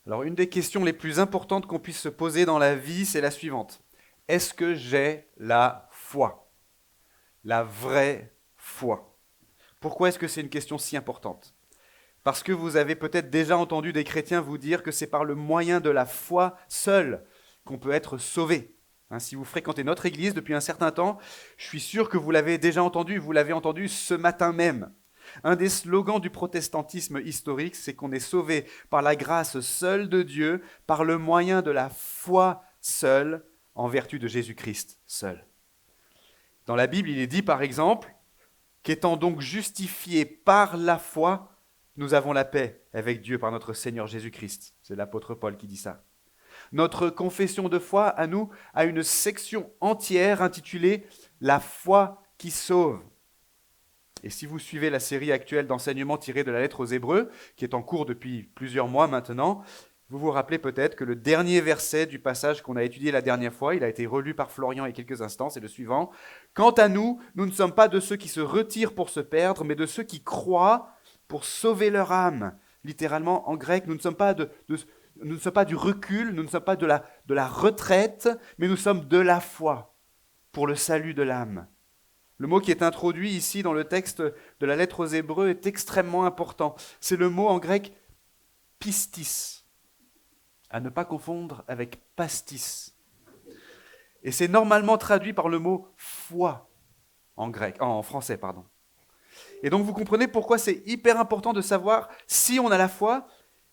Alors, une des questions les plus importantes qu'on puisse se poser dans la vie, c'est la suivante. Est-ce que j'ai la foi? La vraie foi. Pourquoi est-ce que c'est une question si importante? Parce que vous avez peut-être déjà entendu des chrétiens vous dire que c'est par le moyen de la foi seule qu'on peut être sauvé. Si vous fréquentez notre église depuis un certain temps, je suis sûr que vous l'avez déjà entendu, vous l'avez entendu ce matin même. Un des slogans du protestantisme historique, c'est qu'on est sauvé par la grâce seule de Dieu, par le moyen de la foi seule, en vertu de Jésus-Christ seul. Dans la Bible, il est dit par exemple qu'étant donc justifiés par la foi, nous avons la paix avec Dieu par notre Seigneur Jésus-Christ. C'est l'apôtre Paul qui dit ça. Notre confession de foi, à nous, a une section entière intitulée « La foi qui sauve ». Et si vous suivez la série actuelle d'enseignements tirés de la lettre aux Hébreux, qui est en cours depuis plusieurs mois maintenant, vous vous rappelez peut-être que le dernier verset du passage qu'on a étudié la dernière fois, il a été relu par Florian il y a quelques instants, c'est le suivant. « Quant à nous, nous ne sommes pas de ceux qui se retirent pour se perdre, mais de ceux qui croient pour sauver leur âme. » Littéralement, en grec, nous ne sommes pas du recul, nous ne sommes pas de la retraite, mais nous sommes de la foi pour le salut de l'âme. Le mot qui est introduit ici dans le texte de la lettre aux Hébreux est extrêmement important. C'est le mot en grec pistis, à ne pas confondre avec pastis. Et c'est normalement traduit par le mot foi en français, pardon. Et donc vous comprenez pourquoi c'est hyper important de savoir si on a la foi,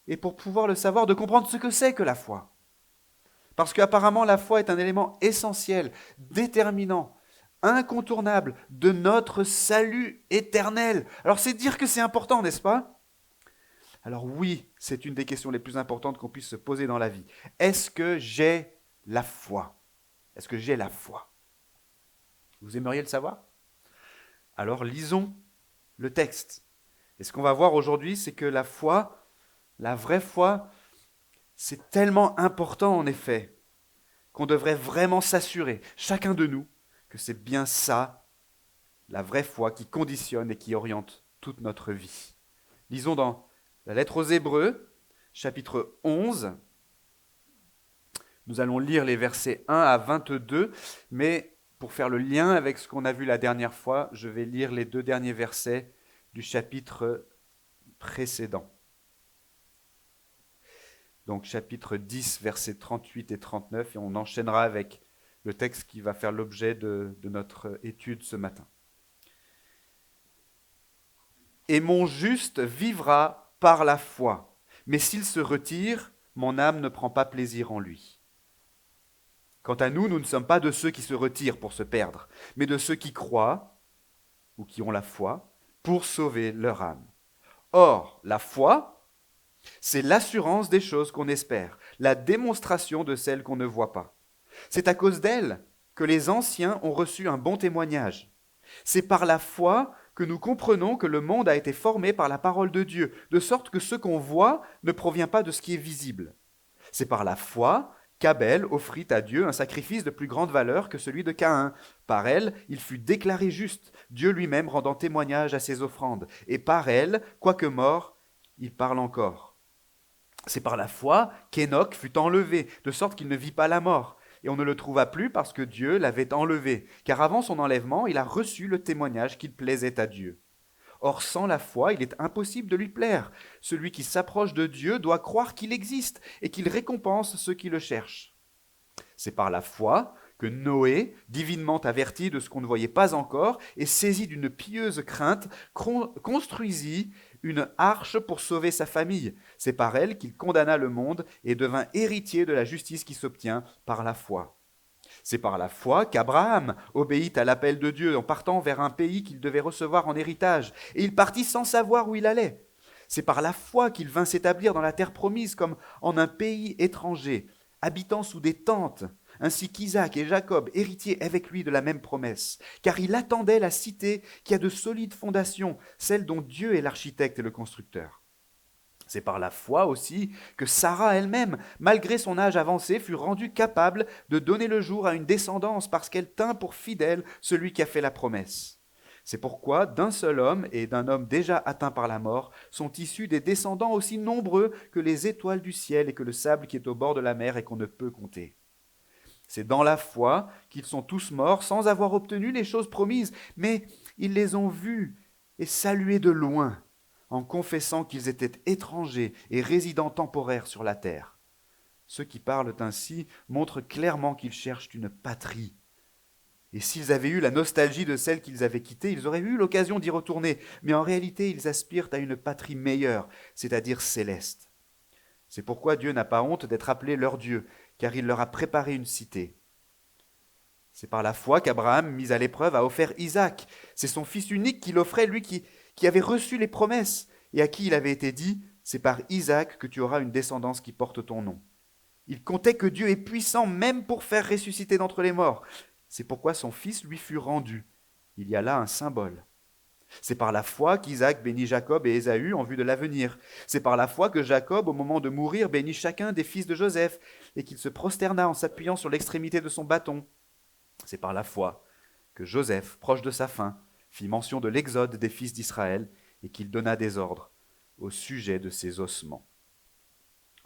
et pour pouvoir le savoir, de comprendre ce que c'est que la foi. Parce qu'apparemment la foi est un élément essentiel, déterminant, incontournable de notre salut éternel. Alors c'est dire que c'est important, n'est-ce pas? Alors oui, c'est une des questions les plus importantes qu'on puisse se poser dans la vie. Est-ce que j'ai la foi? Est-ce que j'ai la foi? Vous aimeriez le savoir? Alors lisons le texte. Et ce qu'on va voir aujourd'hui, c'est que la foi, la vraie foi, c'est tellement important en effet, qu'on devrait vraiment s'assurer, chacun de nous, que c'est bien ça, la vraie foi, qui conditionne et qui oriente toute notre vie. Lisons dans la lettre aux Hébreux, chapitre 11. Nous allons lire les versets 1 à 22, mais pour faire le lien avec ce qu'on a vu la dernière fois, je vais lire les 2 derniers versets du chapitre précédent. Donc chapitre 10, versets 38 et 39, et on enchaînera avec le texte qui va faire l'objet de notre étude ce matin. « Et mon juste vivra par la foi, mais s'il se retire, mon âme ne prend pas plaisir en lui. Quant à nous, nous ne sommes pas de ceux qui se retirent pour se perdre, mais de ceux qui croient, ou qui ont la foi, pour sauver leur âme. Or, la foi, c'est l'assurance des choses qu'on espère, la démonstration de celles qu'on ne voit pas. C'est à cause d'elle que les anciens ont reçu un bon témoignage. C'est par la foi que nous comprenons que le monde a été formé par la parole de Dieu, de sorte que ce qu'on voit ne provient pas de ce qui est visible. C'est par la foi qu'Abel offrit à Dieu un sacrifice de plus grande valeur que celui de Caïn. Par elle, il fut déclaré juste, Dieu lui-même rendant témoignage à ses offrandes. Et par elle, quoique mort, il parle encore. C'est par la foi qu'Enoch fut enlevé, de sorte qu'il ne vit pas la mort. Et on ne le trouva plus parce que Dieu l'avait enlevé, car avant son enlèvement, il a reçu le témoignage qu'il plaisait à Dieu. Or, sans la foi, il est impossible de lui plaire. Celui qui s'approche de Dieu doit croire qu'il existe et qu'il récompense ceux qui le cherchent. C'est par la foi que Noé, divinement averti de ce qu'on ne voyait pas encore et saisi d'une pieuse crainte, construisit une arche pour sauver sa famille. C'est par elle qu'il condamna le monde et devint héritier de la justice qui s'obtient par la foi. C'est par la foi qu'Abraham obéit à l'appel de Dieu en partant vers un pays qu'il devait recevoir en héritage, et il partit sans savoir où il allait. C'est par la foi qu'il vint s'établir dans la terre promise comme en un pays étranger, habitant sous des tentes, ainsi qu'Isaac et Jacob, héritiers avec lui de la même promesse, car il attendait la cité qui a de solides fondations, celle dont Dieu est l'architecte et le constructeur. C'est par la foi aussi que Sarah elle-même, malgré son âge avancé, fut rendue capable de donner le jour à une descendance parce qu'elle tint pour fidèle celui qui a fait la promesse. C'est pourquoi d'un seul homme et d'un homme déjà atteint par la mort sont issus des descendants aussi nombreux que les étoiles du ciel et que le sable qui est au bord de la mer et qu'on ne peut compter. C'est dans la foi qu'ils sont tous morts sans avoir obtenu les choses promises, mais ils les ont vus et salués de loin, en confessant qu'ils étaient étrangers et résidents temporaires sur la terre. Ceux qui parlent ainsi montrent clairement qu'ils cherchent une patrie. Et s'ils avaient eu la nostalgie de celle qu'ils avaient quittée, ils auraient eu l'occasion d'y retourner. Mais en réalité, ils aspirent à une patrie meilleure, c'est-à-dire céleste. C'est pourquoi Dieu n'a pas honte d'être appelé leur Dieu, car il leur a préparé une cité. C'est par la foi qu'Abraham, mis à l'épreuve, a offert Isaac. C'est son fils unique qu'il offrait, lui qui avait reçu les promesses, et à qui il avait été dit, c'est par Isaac que tu auras une descendance qui porte ton nom. Il comptait que Dieu est puissant même pour faire ressusciter d'entre les morts. C'est pourquoi son fils lui fut rendu. Il y a là un symbole. C'est par la foi qu'Isaac bénit Jacob et Ésaü en vue de l'avenir. C'est par la foi que Jacob, au moment de mourir, bénit chacun des fils de Joseph et qu'il se prosterna en s'appuyant sur l'extrémité de son bâton. C'est par la foi que Joseph, proche de sa fin, fit mention de l'exode des fils d'Israël et qu'il donna des ordres au sujet de ses ossements.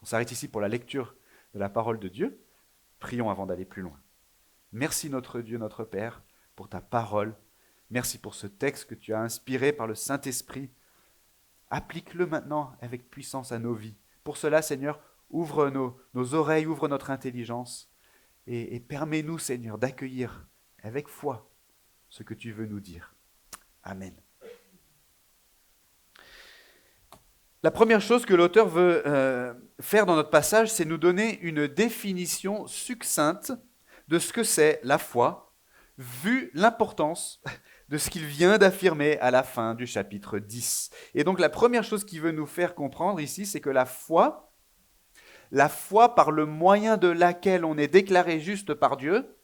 On s'arrête ici pour la lecture de la parole de Dieu. Prions avant d'aller plus loin. Merci notre Dieu, notre Père, pour ta parole. Merci pour ce texte que tu as inspiré par le Saint-Esprit. Applique-le maintenant avec puissance à nos vies. Pour cela, Seigneur, ouvre nos oreilles, ouvre notre intelligence et permets-nous, Seigneur, d'accueillir avec foi ce que tu veux nous dire. Amen. La première chose que l'auteur veut faire dans notre passage, c'est nous donner une définition succincte de ce que c'est la foi, vu l'importance de ce qu'il vient d'affirmer à la fin du chapitre 10. Et donc la première chose qu'il veut nous faire comprendre ici, c'est que la foi par le moyen de laquelle on est déclaré juste par Dieu,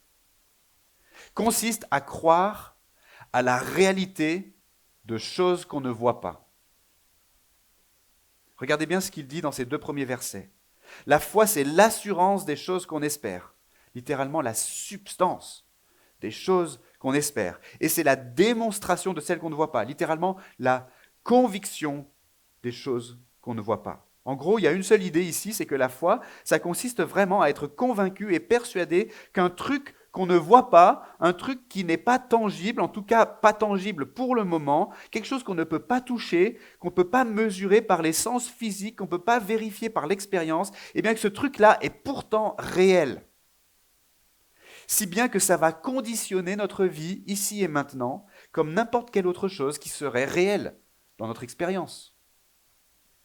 consiste à croire à la réalité de choses qu'on ne voit pas. Regardez bien ce qu'il dit dans ces 2 premiers versets. La foi, c'est l'assurance des choses qu'on espère. Littéralement la substance des choses qu'on espère. Et c'est la démonstration de celles qu'on ne voit pas. Littéralement la conviction des choses qu'on ne voit pas. En gros, il y a une seule idée ici, c'est que la foi, ça consiste vraiment à être convaincu et persuadé qu'un truc qu'on ne voit pas, un truc qui n'est pas tangible, en tout cas pas tangible pour le moment, quelque chose qu'on ne peut pas toucher, qu'on ne peut pas mesurer par les sens physiques, qu'on ne peut pas vérifier par l'expérience, et bien que ce truc-là est pourtant réel. Si bien que ça va conditionner notre vie ici et maintenant, comme n'importe quelle autre chose qui serait réelle dans notre expérience.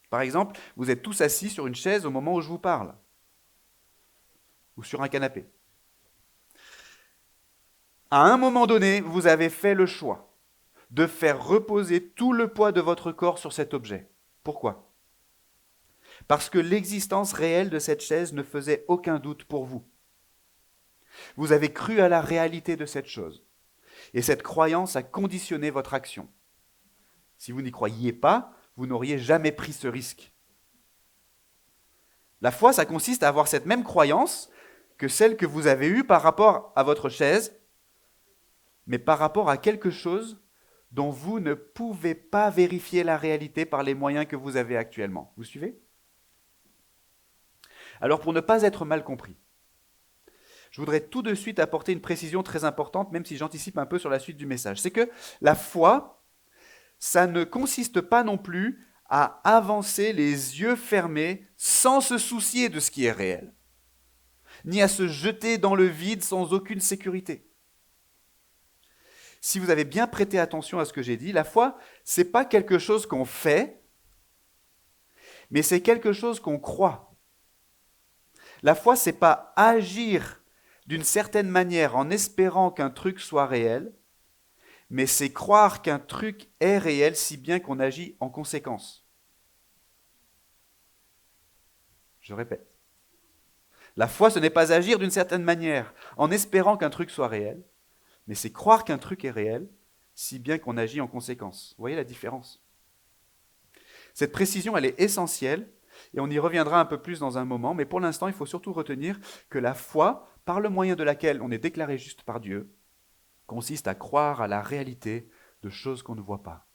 Par exemple, vous êtes tous assis sur une chaise au moment où je vous parle, ou sur un canapé. À un moment donné, vous avez fait le choix de faire reposer tout le poids de votre corps sur cet objet. Pourquoi ? Parce que l'existence réelle de cette chaise ne faisait aucun doute pour vous. Vous avez cru à la réalité de cette chose. Et cette croyance a conditionné votre action. Si vous n'y croyiez pas, vous n'auriez jamais pris ce risque. La foi, ça consiste à avoir cette même croyance que celle que vous avez eue par rapport à votre chaise, mais par rapport à quelque chose dont vous ne pouvez pas vérifier la réalité par les moyens que vous avez actuellement. Vous suivez ? Alors pour ne pas être mal compris, je voudrais tout de suite apporter une précision très importante, même si j'anticipe un peu sur la suite du message. C'est que la foi, ça ne consiste pas non plus à avancer les yeux fermés sans se soucier de ce qui est réel, ni à se jeter dans le vide sans aucune sécurité. Si vous avez bien prêté attention à ce que j'ai dit, la foi, ce n'est pas quelque chose qu'on fait, mais c'est quelque chose qu'on croit. La foi, ce n'est pas agir d'une certaine manière en espérant qu'un truc soit réel, mais c'est croire qu'un truc est réel si bien qu'on agit en conséquence. Je répète. La foi, ce n'est pas agir d'une certaine manière en espérant qu'un truc soit réel, mais c'est croire qu'un truc est réel si bien qu'on agit en conséquence. Vous voyez la différence ? Cette précision, elle est essentielle et on y reviendra un peu plus dans un moment, mais pour l'instant, il faut surtout retenir que la foi, par le moyen de laquelle on est déclaré juste par Dieu, consiste à croire à la réalité de choses qu'on ne voit pas.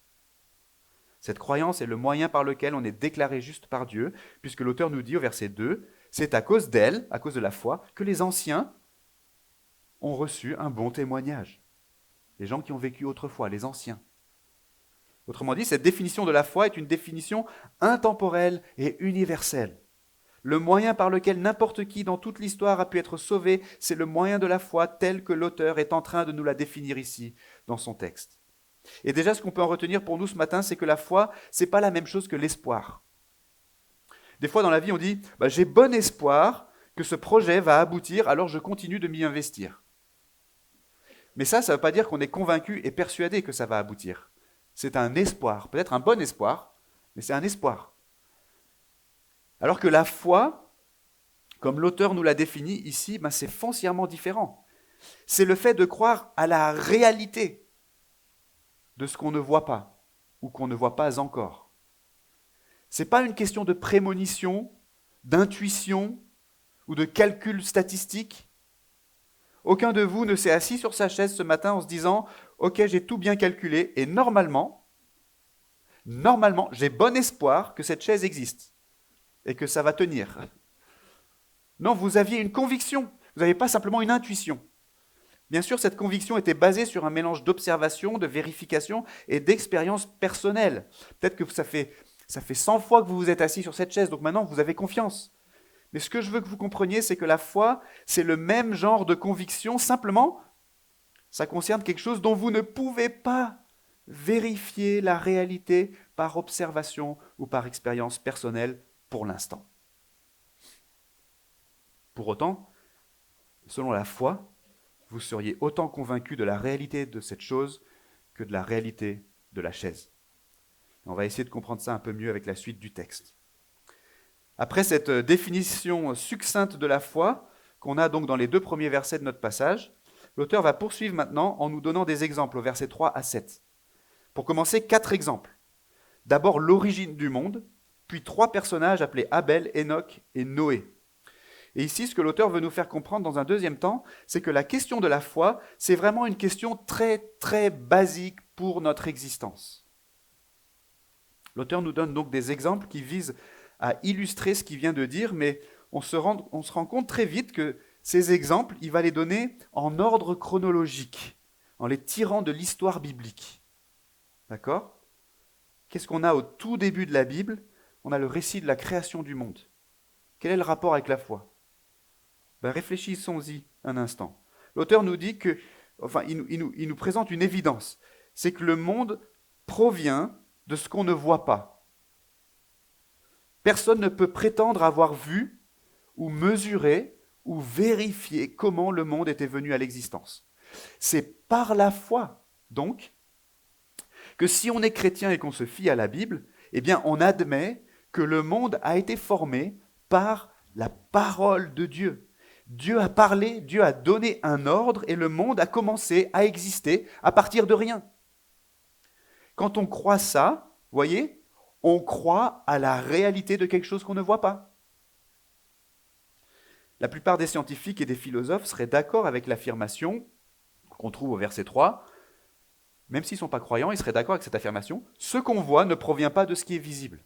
Cette croyance est le moyen par lequel on est déclaré juste par Dieu, puisque l'auteur nous dit au verset 2, c'est à cause d'elle, à cause de la foi, que les anciens ont reçu un bon témoignage. Les gens qui ont vécu autrefois, les anciens. Autrement dit, cette définition de la foi est une définition intemporelle et universelle. Le moyen par lequel n'importe qui dans toute l'histoire a pu être sauvé, c'est le moyen de la foi tel que l'auteur est en train de nous la définir ici, dans son texte. Et déjà, ce qu'on peut en retenir pour nous ce matin, c'est que la foi, ce n'est pas la même chose que l'espoir. Des fois dans la vie, on dit « j'ai bon espoir que ce projet va aboutir, alors je continue de m'y investir ». Mais ça ne veut pas dire qu'on est convaincu et persuadé que ça va aboutir. C'est un espoir, peut-être un bon espoir, mais c'est un espoir. Alors que la foi, comme l'auteur nous l'a défini ici, c'est foncièrement différent. C'est le fait de croire à la réalité de ce qu'on ne voit pas ou qu'on ne voit pas encore. Ce n'est pas une question de prémonition, d'intuition ou de calcul statistique. Aucun de vous ne s'est assis sur sa chaise ce matin en se disant « Ok, j'ai tout bien calculé et normalement, j'ai bon espoir que cette chaise existe et que ça va tenir. » Non, vous aviez une conviction, vous n'avez pas simplement une intuition. Bien sûr, cette conviction était basée sur un mélange d'observation, de vérification et d'expérience personnelle. Peut-être que ça fait 100 fois que vous vous êtes assis sur cette chaise, donc maintenant vous avez confiance. Mais ce que je veux que vous compreniez, c'est que la foi, c'est le même genre de conviction, simplement, ça concerne quelque chose dont vous ne pouvez pas vérifier la réalité par observation ou par expérience personnelle pour l'instant. Pour autant, selon la foi, vous seriez autant convaincu de la réalité de cette chose que de la réalité de la chaise. On va essayer de comprendre ça un peu mieux avec la suite du texte. Après cette définition succincte de la foi, qu'on a donc dans les 2 premiers versets de notre passage, l'auteur va poursuivre maintenant en nous donnant des exemples au versets 3 à 7. Pour commencer, 4 exemples. D'abord l'origine du monde, puis 3 personnages appelés Abel, Enoch et Noé. Et ici, ce que l'auteur veut nous faire comprendre dans un deuxième temps, c'est que la question de la foi, c'est vraiment une question très, très basique pour notre existence. L'auteur nous donne donc des exemples qui visent à illustrer ce qu'il vient de dire, mais on se rend compte très vite que ces exemples, il va les donner en ordre chronologique, en les tirant de l'histoire biblique. D'accord ? Qu'est-ce qu'on a au tout début de la Bible ? On a le récit de la création du monde. Quel est le rapport avec la foi ? Réfléchissons-y un instant. L'auteur nous dit que, il nous présente une évidence, c'est que le monde provient de ce qu'on ne voit pas. Personne ne peut prétendre avoir vu ou mesuré ou vérifié comment le monde était venu à l'existence. C'est par la foi, donc, que si on est chrétien et qu'on se fie à la Bible, eh bien on admet que le monde a été formé par la parole de Dieu. Dieu a parlé, Dieu a donné un ordre et le monde a commencé à exister à partir de rien. Quand on croit ça, voyez, on croit à la réalité de quelque chose qu'on ne voit pas. La plupart des scientifiques et des philosophes seraient d'accord avec l'affirmation qu'on trouve au verset 3. Même s'ils ne sont pas croyants, ils seraient d'accord avec cette affirmation. Ce qu'on voit ne provient pas de ce qui est visible.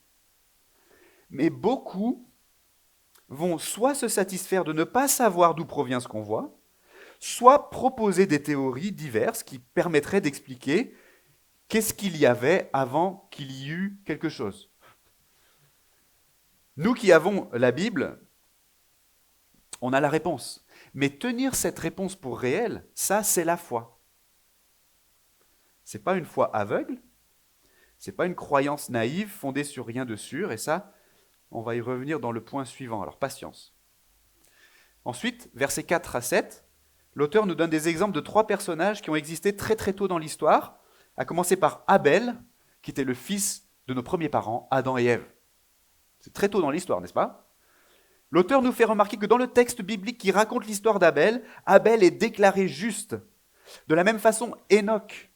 Mais beaucoup vont soit se satisfaire de ne pas savoir d'où provient ce qu'on voit, soit proposer des théories diverses qui permettraient d'expliquer qu'est-ce qu'il y avait avant qu'il y eût quelque chose. Nous qui avons la Bible, on a la réponse. Mais tenir cette réponse pour réelle, ça c'est la foi. Ce n'est pas une foi aveugle, ce n'est pas une croyance naïve fondée sur rien de sûr, et ça, on va y revenir dans le point suivant, alors patience. Ensuite, versets 4 à 7, l'auteur nous donne des exemples de 3 personnages qui ont existé très très tôt dans l'histoire, à commencer par Abel, qui était le fils de nos premiers parents, Adam et Ève. C'est très tôt dans l'histoire, n'est-ce pas ? L'auteur nous fait remarquer que dans le texte biblique qui raconte l'histoire d'Abel, Abel est déclaré juste. De la même façon, Enoch,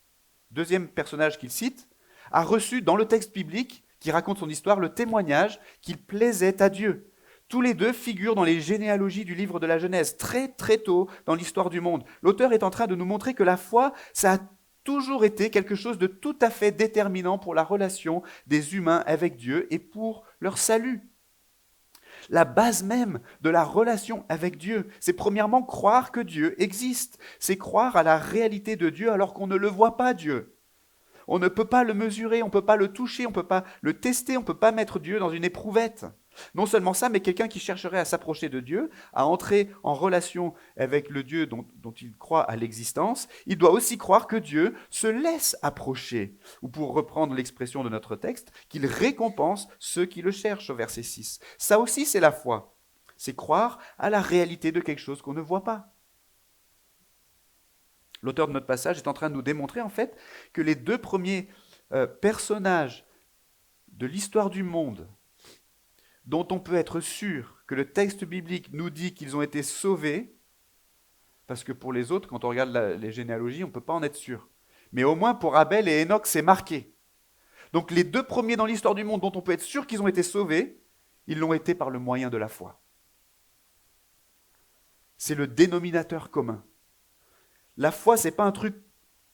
deuxième personnage qu'il cite, a reçu dans le texte biblique qui raconte son histoire le témoignage qu'il plaisait à Dieu. Tous les deux figurent dans les généalogies du livre de la Genèse, très très tôt dans l'histoire du monde. L'auteur est en train de nous montrer que la foi, ça a toujours été quelque chose de tout à fait déterminant pour la relation des humains avec Dieu et pour leur salut. La base même de la relation avec Dieu, c'est premièrement croire que Dieu existe, c'est croire à la réalité de Dieu alors qu'on ne le voit pas, Dieu. On ne peut pas le mesurer, on ne peut pas le toucher, on ne peut pas le tester, on ne peut pas mettre Dieu dans une éprouvette. Non seulement ça, mais quelqu'un qui chercherait à s'approcher de Dieu, à entrer en relation avec le Dieu dont il croit à l'existence, il doit aussi croire que Dieu se laisse approcher. Ou pour reprendre l'expression de notre texte, qu'il récompense ceux qui le cherchent au verset 6. Ça aussi, c'est la foi. C'est croire à la réalité de quelque chose qu'on ne voit pas. L'auteur de notre passage est en train de nous démontrer en fait que les deux premiers personnages de l'histoire du monde dont on peut être sûr que le texte biblique nous dit qu'ils ont été sauvés, parce que pour les autres, quand on regarde les généalogies, on ne peut pas en être sûr. Mais au moins pour Abel et Enoch, c'est marqué. Donc les deux premiers dans l'histoire du monde dont on peut être sûr qu'ils ont été sauvés, ils l'ont été par le moyen de la foi. C'est le dénominateur commun. La foi, ce n'est pas un truc,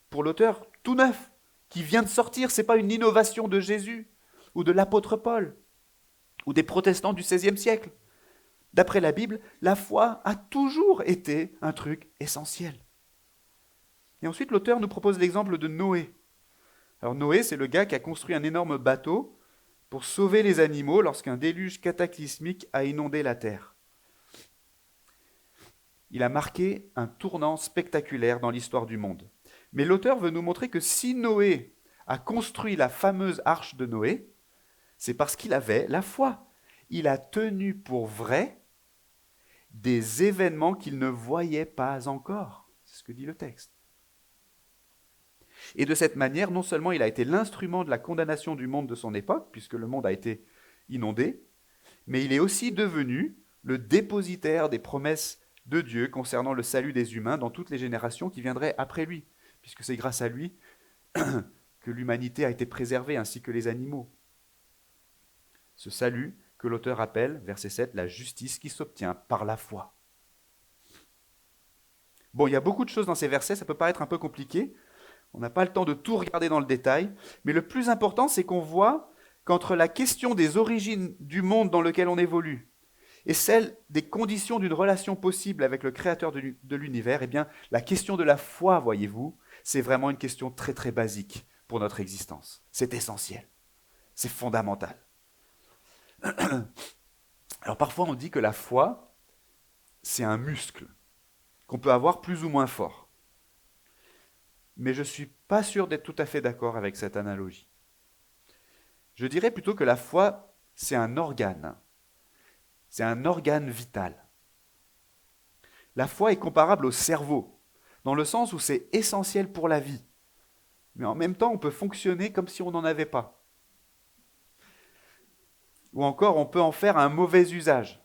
pour l'auteur, tout neuf, qui vient de sortir, ce n'est pas une innovation de Jésus ou de l'apôtre Paul ou des protestants du XVIe siècle. D'après la Bible, la foi a toujours été un truc essentiel. Et ensuite, l'auteur nous propose l'exemple de Noé. Alors Noé, c'est le gars qui a construit un énorme bateau pour sauver les animaux lorsqu'un déluge cataclysmique a inondé la terre. Il a marqué un tournant spectaculaire dans l'histoire du monde. Mais l'auteur veut nous montrer que si Noé a construit la fameuse arche de Noé, c'est parce qu'il avait la foi. Il a tenu pour vrai des événements qu'il ne voyait pas encore. C'est ce que dit le texte. Et de cette manière, non seulement il a été l'instrument de la condamnation du monde de son époque, puisque le monde a été inondé, mais il est aussi devenu le dépositaire des promesses de Dieu concernant le salut des humains dans toutes les générations qui viendraient après lui, puisque c'est grâce à lui que l'humanité a été préservée, ainsi que les animaux. Ce salut que l'auteur appelle, verset 7, la justice qui s'obtient par la foi. Bon, il y a beaucoup de choses dans ces versets, ça peut paraître un peu compliqué, on n'a pas le temps de tout regarder dans le détail, mais le plus important, c'est qu'on voit qu'entre la question des origines du monde dans lequel on évolue et celle des conditions d'une relation possible avec le créateur de l'univers, eh bien, la question de la foi, voyez-vous, c'est vraiment une question très très basique pour notre existence. C'est essentiel, c'est fondamental. Alors parfois on dit que la foi, c'est un muscle qu'on peut avoir plus ou moins fort. Mais je ne suis pas sûr d'être tout à fait d'accord avec cette analogie. Je dirais plutôt que la foi, c'est un organe. C'est un organe vital. La foi est comparable au cerveau, dans le sens où c'est essentiel pour la vie. Mais en même temps, on peut fonctionner comme si on n'en avait pas. Ou encore, on peut en faire un mauvais usage.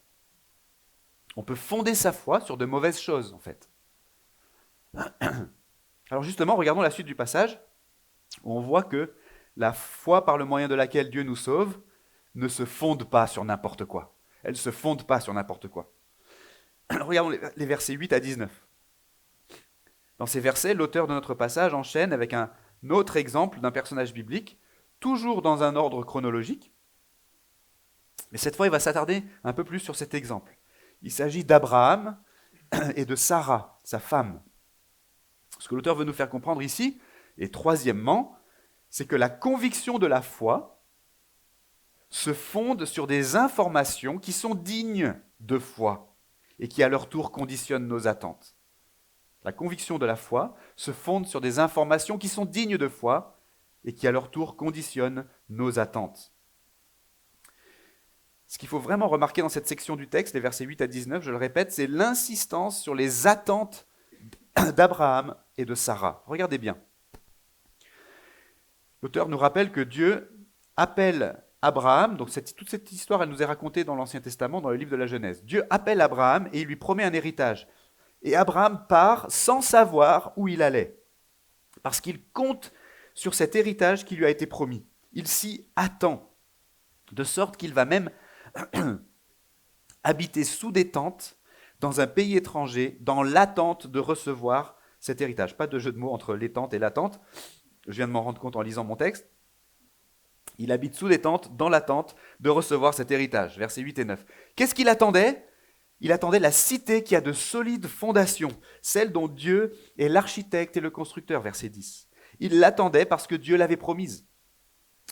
On peut fonder sa foi sur de mauvaises choses, en fait. Alors justement, regardons la suite du passage, où on voit que la foi par le moyen de laquelle Dieu nous sauve ne se fonde pas sur n'importe quoi. Elle ne se fonde pas sur n'importe quoi. Alors, regardons les versets 8 à 19. Dans ces versets, l'auteur de notre passage enchaîne avec un autre exemple d'un personnage biblique, toujours dans un ordre chronologique. Mais cette fois, il va s'attarder un peu plus sur cet exemple. Il s'agit d'Abraham et de Sarah, sa femme. Ce que l'auteur veut nous faire comprendre ici, et troisièmement, c'est que la conviction de la foi se fonde sur des informations qui sont dignes de foi et qui à leur tour conditionnent nos attentes. La conviction de la foi se fonde sur des informations qui sont dignes de foi et qui à leur tour conditionnent nos attentes. Ce qu'il faut vraiment remarquer dans cette section du texte, les versets 8 à 19, je le répète, c'est l'insistance sur les attentes d'Abraham et de Sarah. Regardez bien. L'auteur nous rappelle que Dieu appelle Abraham, donc toute cette histoire, elle nous est racontée dans l'Ancien Testament, dans le livre de la Genèse. Dieu appelle Abraham et il lui promet un héritage. Et Abraham part sans savoir où il allait, parce qu'il compte sur cet héritage qui lui a été promis. Il s'y attend, de sorte qu'il va même habiter sous des tentes dans un pays étranger, dans l'attente de recevoir cet héritage. Pas de jeu de mots entre les tentes et la tente. Je viens de m'en rendre compte en lisant mon texte. Il habite sous les tentes, dans l'attente de recevoir cet héritage. Versets 8 et 9. Qu'est-ce qu'il attendait? Il attendait la cité qui a de solides fondations, celle dont Dieu est l'architecte et le constructeur. Verset 10. Il l'attendait parce que Dieu l'avait promise.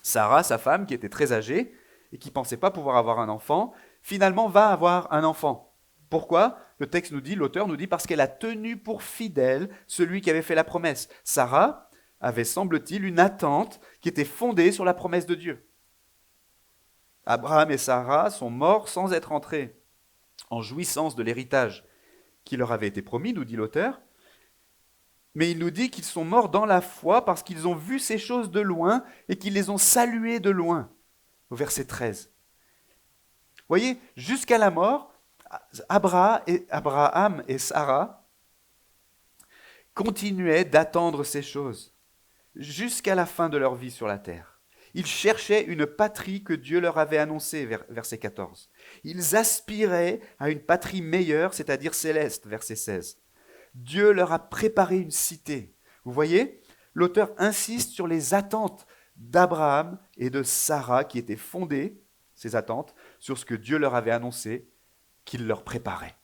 Sarah, sa femme, qui était très âgée et qui ne pensait pas pouvoir avoir un enfant, finalement va avoir un enfant. Pourquoi? Le texte nous dit, l'auteur nous dit, parce qu'elle a tenu pour fidèle celui qui avait fait la promesse. Sarah avait, semble-t-il, une attente qui était fondée sur la promesse de Dieu. Abraham et Sarah sont morts sans être entrés en jouissance de l'héritage qui leur avait été promis, nous dit l'auteur. Mais il nous dit qu'ils sont morts dans la foi parce qu'ils ont vu ces choses de loin et qu'ils les ont saluées de loin. Au verset 13. Vous voyez, jusqu'à la mort, Abraham et Sarah continuaient d'attendre ces choses jusqu'à la fin de leur vie sur la terre. Ils cherchaient une patrie que Dieu leur avait annoncée, verset 14. Ils aspiraient à une patrie meilleure, c'est-à-dire céleste, verset 16. Dieu leur a préparé une cité. Vous voyez, l'auteur insiste sur les attentes d'Abraham et de Sarah qui étaient fondées, ces attentes, sur ce que Dieu leur avait annoncé qu'il leur préparait.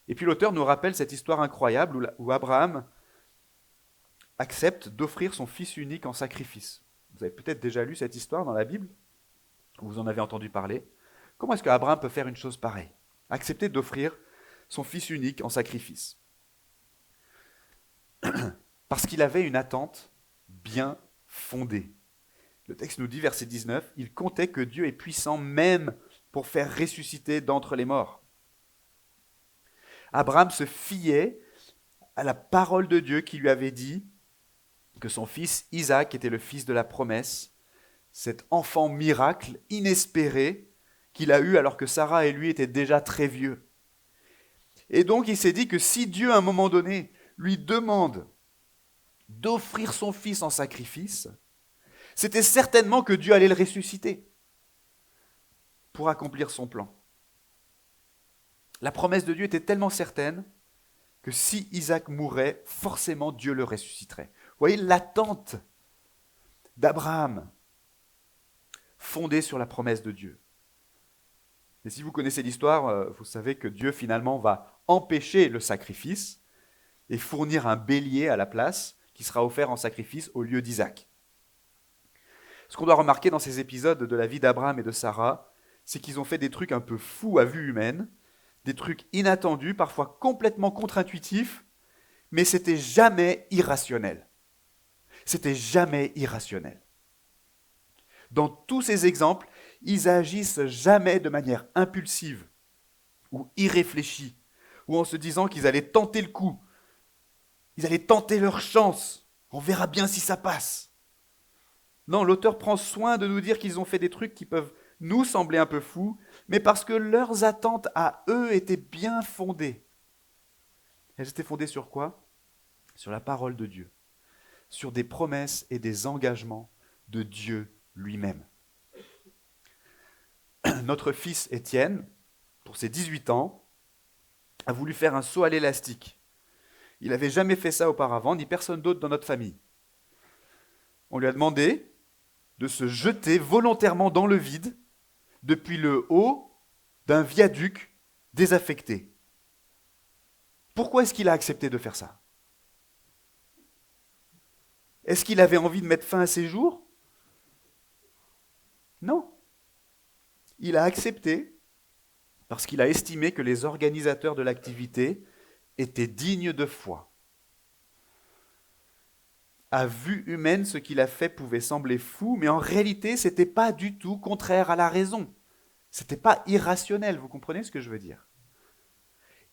Et puis l'auteur nous rappelle cette histoire incroyable où Abraham accepte d'offrir son fils unique en sacrifice. Vous avez peut-être déjà lu cette histoire dans la Bible, ou vous en avez entendu parler. Comment est-ce qu'Abraham peut faire une chose pareille? Accepter d'offrir son fils unique en sacrifice. Parce qu'il avait une attente bien fondée. Le texte nous dit, verset 19, il comptait que Dieu est puissant même pour faire ressusciter d'entre les morts. Abraham se fiait à la parole de Dieu qui lui avait dit que son fils Isaac était le fils de la promesse, cet enfant miracle inespéré qu'il a eu alors que Sarah et lui étaient déjà très vieux. Et donc il s'est dit que si Dieu à un moment donné lui demande d'offrir son fils en sacrifice, c'était certainement que Dieu allait le ressusciter pour accomplir son plan. La promesse de Dieu était tellement certaine que si Isaac mourait, forcément Dieu le ressusciterait. Vous voyez l'attente d'Abraham fondée sur la promesse de Dieu. Et si vous connaissez l'histoire, vous savez que Dieu finalement va empêcher le sacrifice et fournir un bélier à la place qui sera offert en sacrifice au lieu d'Isaac. Ce qu'on doit remarquer dans ces épisodes de la vie d'Abraham et de Sarah, c'est qu'ils ont fait des trucs un peu fous à vue humaine, des trucs inattendus, parfois complètement contre-intuitifs, mais c'était jamais irrationnel. C'était jamais irrationnel. Dans tous ces exemples, ils agissent jamais de manière impulsive ou irréfléchie, ou en se disant qu'ils allaient tenter le coup, ils allaient tenter leur chance, on verra bien si ça passe. Non, l'auteur prend soin de nous dire qu'ils ont fait des trucs qui peuvent nous sembler un peu fous, mais parce que leurs attentes à eux étaient bien fondées. Elles étaient fondées sur quoi? Sur la parole de Dieu, sur des promesses et des engagements de Dieu lui-même. Notre fils Étienne, pour ses 18 ans, a voulu faire un saut à l'élastique. Il n'avait jamais fait ça auparavant, ni personne d'autre dans notre famille. On lui a demandé de se jeter volontairement dans le vide depuis le haut d'un viaduc désaffecté. Pourquoi est-ce qu'il a accepté de faire ça? Est-ce qu'il avait envie de mettre fin à ses jours? Non. Il a accepté parce qu'il a estimé que les organisateurs de l'activité étaient dignes de foi. À vue humaine, ce qu'il a fait pouvait sembler fou, mais en réalité, ce n'était pas du tout contraire à la raison. Ce n'était pas irrationnel, vous comprenez ce que je veux dire?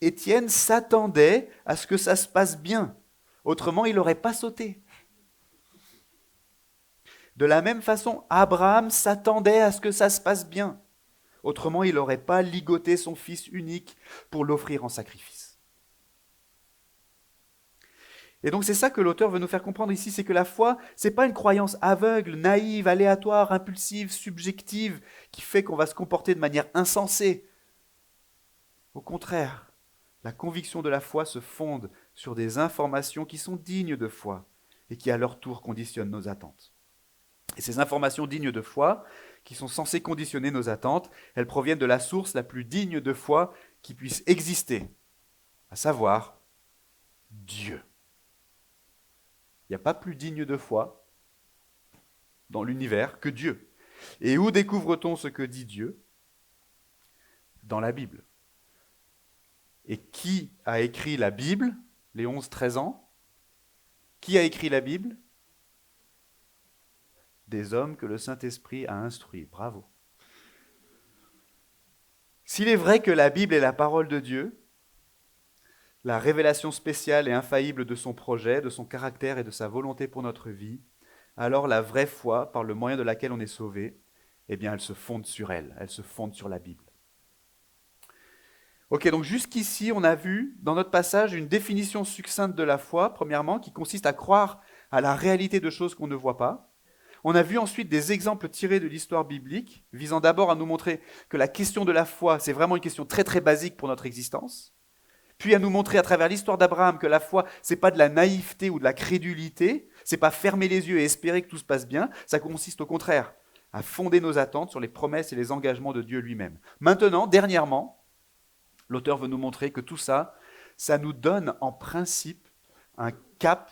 Étienne s'attendait à ce que ça se passe bien. Autrement, il n'aurait pas sauté. De la même façon, Abraham s'attendait à ce que ça se passe bien. Autrement, il n'aurait pas ligoté son fils unique pour l'offrir en sacrifice. Et donc c'est ça que l'auteur veut nous faire comprendre ici, c'est que la foi, ce n'est pas une croyance aveugle, naïve, aléatoire, impulsive, subjective, qui fait qu'on va se comporter de manière insensée. Au contraire, La conviction de la foi se fonde sur des informations qui sont dignes de foi et qui à leur tour conditionnent nos attentes. Et ces informations dignes de foi, qui sont censées conditionner nos attentes, elles proviennent de la source la plus digne de foi qui puisse exister, à savoir Dieu. Il n'y a pas plus digne de foi dans l'univers que Dieu. Et où découvre-t-on ce que dit Dieu ? Dans la Bible. Et qui a écrit la Bible, les 11-13 ans ? Qui a écrit la Bible ? Des hommes que le Saint-Esprit a instruits. Bravo. S'il est vrai que la Bible est la parole de Dieu, la révélation spéciale et infaillible de son projet, de son caractère et de sa volonté pour notre vie, alors la vraie foi, par le moyen de laquelle on est sauvé, eh bien, elle se fonde sur elle se fonde sur la Bible. Ok, donc jusqu'ici, on a vu dans notre passage une définition succincte de la foi, premièrement, qui consiste à croire à la réalité de choses qu'on ne voit pas. On a vu ensuite des exemples tirés de l'histoire biblique, visant d'abord à nous montrer que la question de la foi, c'est vraiment une question très très basique pour notre existence. Puis à nous montrer à travers l'histoire d'Abraham que la foi, c'est pas de la naïveté ou de la crédulité, c'est pas fermer les yeux et espérer que tout se passe bien, ça consiste au contraire à fonder nos attentes sur les promesses et les engagements de Dieu lui-même. Maintenant, dernièrement, l'auteur veut nous montrer que tout ça, ça nous donne en principe un cap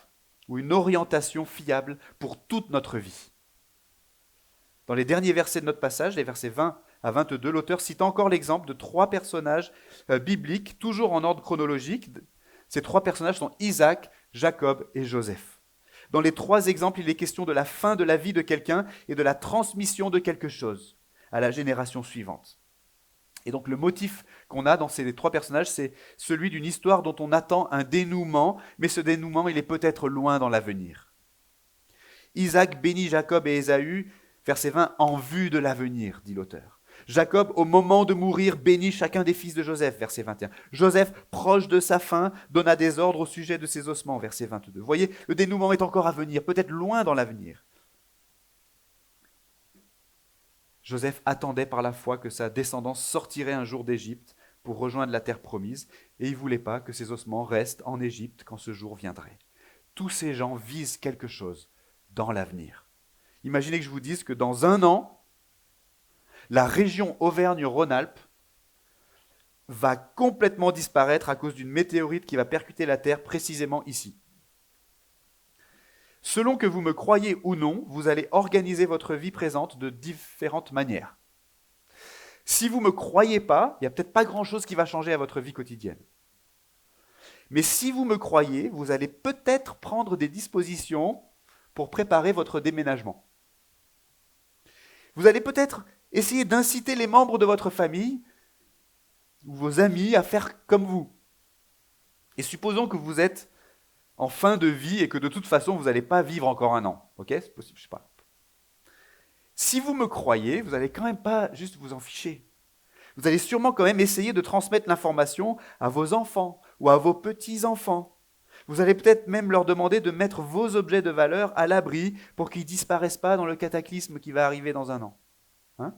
ou une orientation fiable pour toute notre vie. Dans les derniers versets de notre passage, les versets 20 à 22, l'auteur cite encore l'exemple de 3 personnages bibliques, toujours en ordre chronologique. Ces 3 personnages sont Isaac, Jacob et Joseph. Dans les 3 exemples, il est question de la fin de la vie de quelqu'un et de la transmission de quelque chose à la génération suivante. Et donc le motif qu'on a dans ces 3 personnages, c'est celui d'une histoire dont on attend un dénouement, mais ce dénouement, il est peut-être loin dans l'avenir. Isaac bénit Jacob et Ésaü, verset 20, en vue de l'avenir, dit l'auteur. Jacob, au moment de mourir, bénit chacun des fils de Joseph, verset 21. Joseph, proche de sa fin, donna des ordres au sujet de ses ossements, verset 22. Vous voyez, le dénouement est encore à venir, peut-être loin dans l'avenir. Joseph attendait par la foi que sa descendance sortirait un jour d'Égypte pour rejoindre la terre promise, et il ne voulait pas que ses ossements restent en Égypte quand ce jour viendrait. Tous ces gens visent quelque chose dans l'avenir. Imaginez que je vous dise que dans 1 an, la région Auvergne-Rhône-Alpes va complètement disparaître à cause d'une météorite qui va percuter la Terre précisément ici. Selon que vous me croyez ou non, vous allez organiser votre vie présente de différentes manières. Si vous ne me croyez pas, il n'y a peut-être pas grand-chose qui va changer à votre vie quotidienne. Mais si vous me croyez, vous allez peut-être prendre des dispositions pour préparer votre déménagement. Vous allez peut-être essayer d'inciter les membres de votre famille ou vos amis à faire comme vous. Et supposons que vous êtes en fin de vie et que de toute façon, vous n'allez pas vivre encore 1 an. Ok ? C'est possible, je sais pas. Si vous me croyez, vous n'allez quand même pas juste vous en ficher. Vous allez sûrement quand même essayer de transmettre l'information à vos enfants ou à vos petits-enfants. Vous allez peut-être même leur demander de mettre vos objets de valeur à l'abri pour qu'ils ne disparaissent pas dans le cataclysme qui va arriver dans 1 an. Hein ?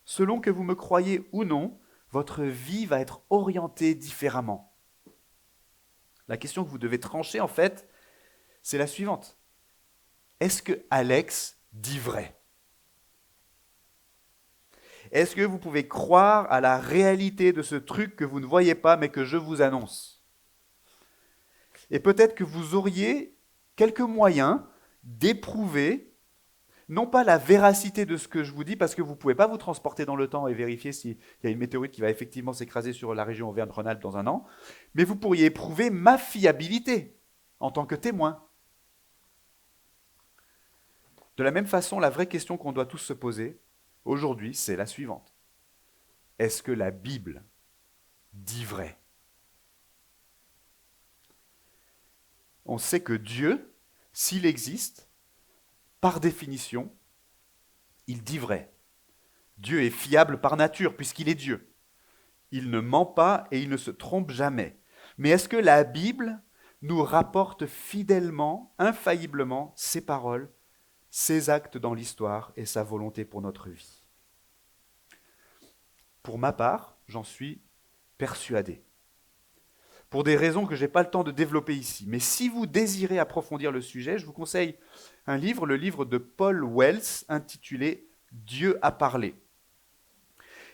Selon que vous me croyez ou non, votre vie va être orientée différemment. La question que vous devez trancher, en fait, c'est la suivante. Est-ce que Alex dit vrai ? Est-ce que vous pouvez croire à la réalité de ce truc que vous ne voyez pas, mais que je vous annonce ? Et peut-être que vous auriez quelques moyens d'éprouver non pas la véracité de ce que je vous dis, parce que vous ne pouvez pas vous transporter dans le temps et vérifier s'il y a une météorite qui va effectivement s'écraser sur la région Auvergne-Rhône-Alpes dans 1 an, mais vous pourriez éprouver ma fiabilité en tant que témoin. De la même façon, la vraie question qu'on doit tous se poser aujourd'hui, c'est la suivante. Est-ce que la Bible dit vrai ? On sait que Dieu, s'il existe, par définition, il dit vrai. Dieu est fiable par nature puisqu'il est Dieu. Il ne ment pas et il ne se trompe jamais. Mais est-ce que la Bible nous rapporte fidèlement, infailliblement, ses paroles, ses actes dans l'histoire et sa volonté pour notre vie ? Pour ma part, j'en suis persuadé. pour des raisons que je n'ai pas le temps de développer ici. Mais si vous désirez approfondir le sujet, je vous conseille un livre, le livre de Paul Wells, intitulé « Dieu a parlé ».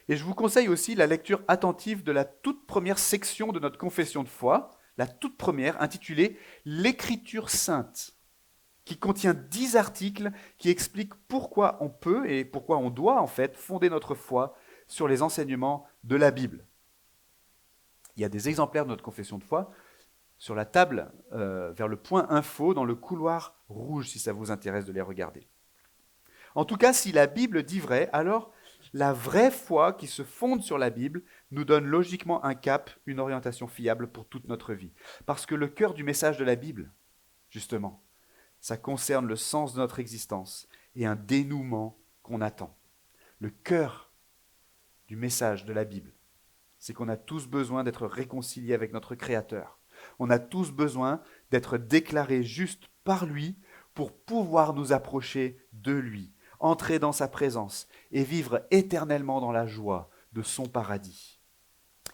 Et je vous conseille aussi la lecture attentive de la toute première section de notre confession de foi, la toute première, intitulée « L'Écriture sainte », qui contient 10 articles qui expliquent pourquoi on peut et pourquoi on doit en fait fonder notre foi sur les enseignements de la Bible. Il y a des exemplaires de notre confession de foi sur la table vers le point info dans le couloir rouge si ça vous intéresse de les regarder. En tout cas, si la Bible dit vrai, alors la vraie foi qui se fonde sur la Bible nous donne logiquement un cap, une orientation fiable pour toute notre vie. Parce que le cœur du message de la Bible, justement, ça concerne le sens de notre existence et un dénouement qu'on attend. Le cœur du message de la Bible, c'est qu'on a tous besoin d'être réconciliés avec notre Créateur. On a tous besoin d'être déclarés justes par lui pour pouvoir nous approcher de lui, entrer dans sa présence et vivre éternellement dans la joie de son paradis.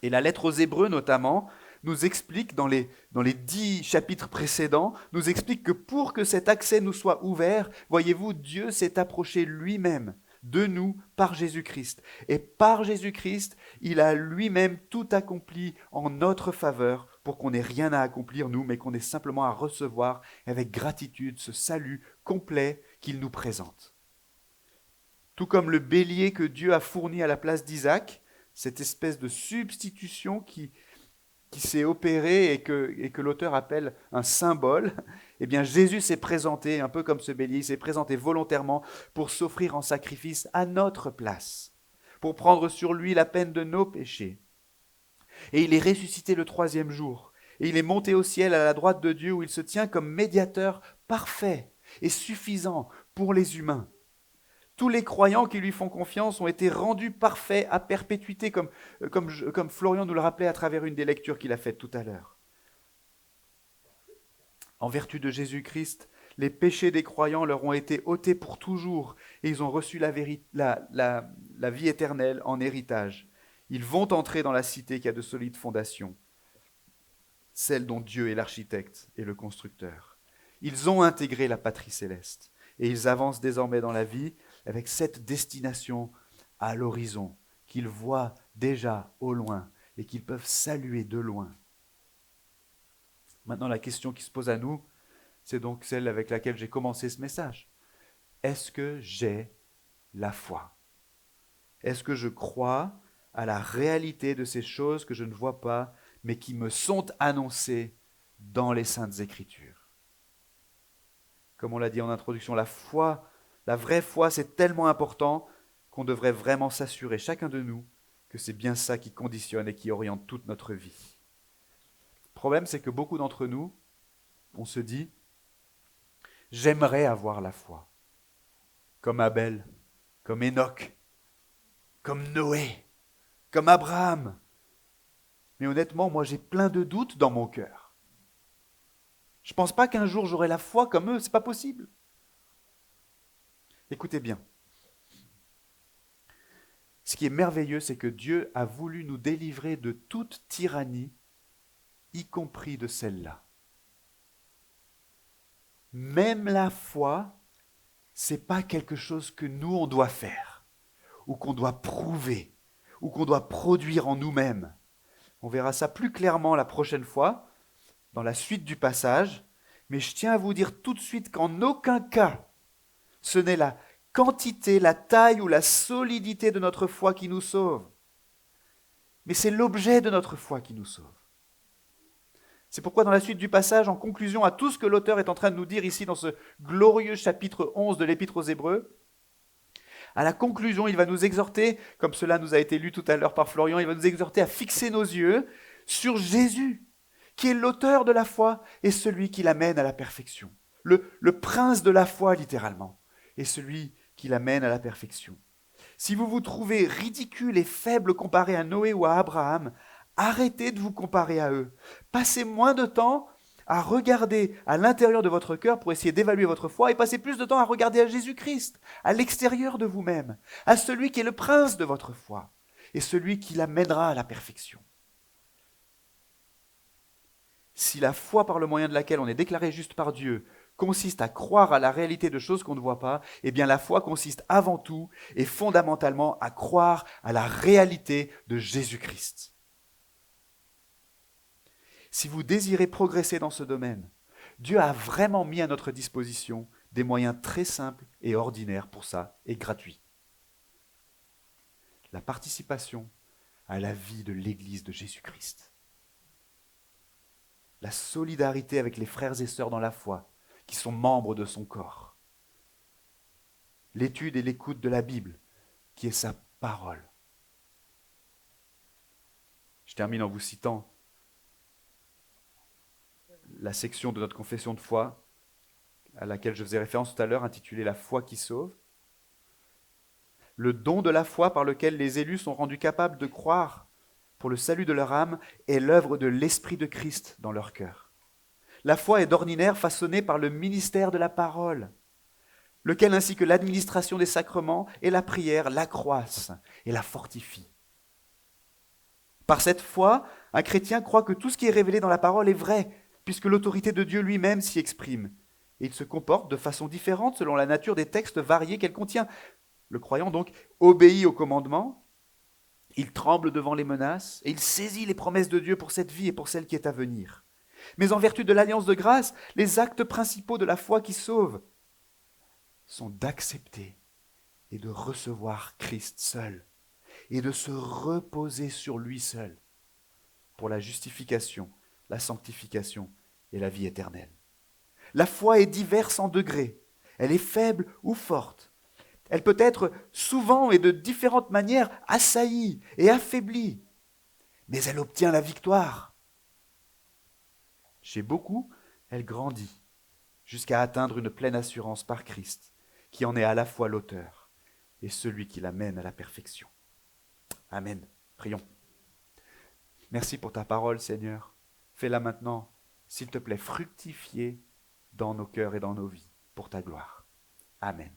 Et la lettre aux Hébreux notamment nous explique, dans les 10 chapitres précédents, nous explique que pour que cet accès nous soit ouvert, voyez-vous, Dieu s'est approché lui-même de nous par Jésus-Christ. Et par Jésus-Christ, il a lui-même tout accompli en notre faveur pour qu'on n'ait rien à accomplir nous, mais qu'on ait simplement à recevoir avec gratitude ce salut complet qu'il nous présente. Tout comme le bélier que Dieu a fourni à la place d'Isaac, cette espèce de substitution qui s'est opérée et que l'auteur appelle un symbole, eh bien Jésus s'est présenté, un peu comme ce bélier, il s'est présenté volontairement pour s'offrir en sacrifice à notre place, pour prendre sur lui la peine de nos péchés. Et il est ressuscité le 3e jour, et il est monté au ciel à la droite de Dieu où il se tient comme médiateur parfait et suffisant pour les humains. Tous les croyants qui lui font confiance ont été rendus parfaits à perpétuité, comme Florian nous le rappelait à travers une des lectures qu'il a faites tout à l'heure. En vertu de Jésus-Christ, les péchés des croyants leur ont été ôtés pour toujours et ils ont reçu la vie éternelle en héritage. Ils vont entrer dans la cité qui a de solides fondations, celle dont Dieu est l'architecte et le constructeur. Ils ont intégré la patrie céleste et ils avancent désormais dans la vie avec cette destination à l'horizon, qu'ils voient déjà au loin et qu'ils peuvent saluer de loin. Maintenant, la question qui se pose à nous, c'est donc celle avec laquelle j'ai commencé ce message. Est-ce que j'ai la foi? Est-ce que je crois à la réalité de ces choses que je ne vois pas, mais qui me sont annoncées dans les Saintes Écritures? Comme on l'a dit en introduction, la foi, la vraie foi, c'est tellement important qu'on devrait vraiment s'assurer, chacun de nous, que c'est bien ça qui conditionne et qui oriente toute notre vie. Le problème, c'est que beaucoup d'entre nous, on se dit, j'aimerais avoir la foi, comme Abel, comme Enoch, comme Noé, comme Abraham. Mais honnêtement, moi j'ai plein de doutes dans mon cœur. Je ne pense pas qu'un jour j'aurai la foi comme eux, c'est pas possible. Écoutez bien. Ce qui est merveilleux, c'est que Dieu a voulu nous délivrer de toute tyrannie, y compris de celle-là. Même la foi, ce n'est pas quelque chose que nous, on doit faire, ou qu'on doit prouver, ou qu'on doit produire en nous-mêmes. On verra ça plus clairement la prochaine fois, dans la suite du passage, mais je tiens à vous dire tout de suite qu'en aucun cas, ce n'est la quantité, la taille ou la solidité de notre foi qui nous sauve, mais c'est l'objet de notre foi qui nous sauve. C'est pourquoi dans la suite du passage, en conclusion à tout ce que l'auteur est en train de nous dire ici dans ce glorieux chapitre 11 de l'Épître aux Hébreux, à la conclusion, il va nous exhorter, comme cela nous a été lu tout à l'heure par Florian, il va nous exhorter à fixer nos yeux sur Jésus, qui est l'auteur de la foi et celui qui l'amène à la perfection. Le prince de la foi, littéralement, et celui qui l'amène à la perfection. Si vous vous trouvez ridicule et faible comparé à Noé ou à Abraham, arrêtez de vous comparer à eux. Passez moins de temps à regarder à l'intérieur de votre cœur pour essayer d'évaluer votre foi et passez plus de temps à regarder à Jésus-Christ, à l'extérieur de vous-même, à celui qui est le prince de votre foi et celui qui l'amènera à la perfection. Si la foi par le moyen de laquelle on est déclaré juste par Dieu consiste à croire à la réalité de choses qu'on ne voit pas, eh bien la foi consiste avant tout et fondamentalement à croire à la réalité de Jésus-Christ. Si vous désirez progresser dans ce domaine, Dieu a vraiment mis à notre disposition des moyens très simples et ordinaires pour ça, et gratuits. La participation à la vie de l'Église de Jésus-Christ. La solidarité avec les frères et sœurs dans la foi, qui sont membres de son corps. L'étude et l'écoute de la Bible, qui est sa parole. Je termine en vous citant la section de notre confession de foi à laquelle je faisais référence tout à l'heure, intitulée « La foi qui sauve ». Le don de la foi par lequel les élus sont rendus capables de croire pour le salut de leur âme est l'œuvre de l'Esprit de Christ dans leur cœur. La foi est d'ordinaire façonnée par le ministère de la parole, lequel ainsi que l'administration des sacrements et la prière l'accroissent et la fortifient. Par cette foi, un chrétien croit que tout ce qui est révélé dans la parole est vrai, puisque l'autorité de Dieu lui-même s'y exprime. Et il se comporte de façon différente selon la nature des textes variés qu'elle contient. Le croyant donc obéit au commandement, il tremble devant les menaces, et il saisit les promesses de Dieu pour cette vie et pour celle qui est à venir. Mais en vertu de l'alliance de grâce, les actes principaux de la foi qui sauve sont d'accepter et de recevoir Christ seul, et de se reposer sur lui seul pour la justification, la sanctification et la vie éternelle. La foi est diverse en degrés, elle est faible ou forte. Elle peut être souvent et de différentes manières assaillie et affaiblie, mais elle obtient la victoire. Chez beaucoup, elle grandit jusqu'à atteindre une pleine assurance par Christ, qui en est à la fois l'auteur et celui qui l'amène à la perfection. Amen. Prions. Merci pour ta parole, Seigneur. Fais-la maintenant, s'il te plaît, fructifier dans nos cœurs et dans nos vies, pour ta gloire. Amen.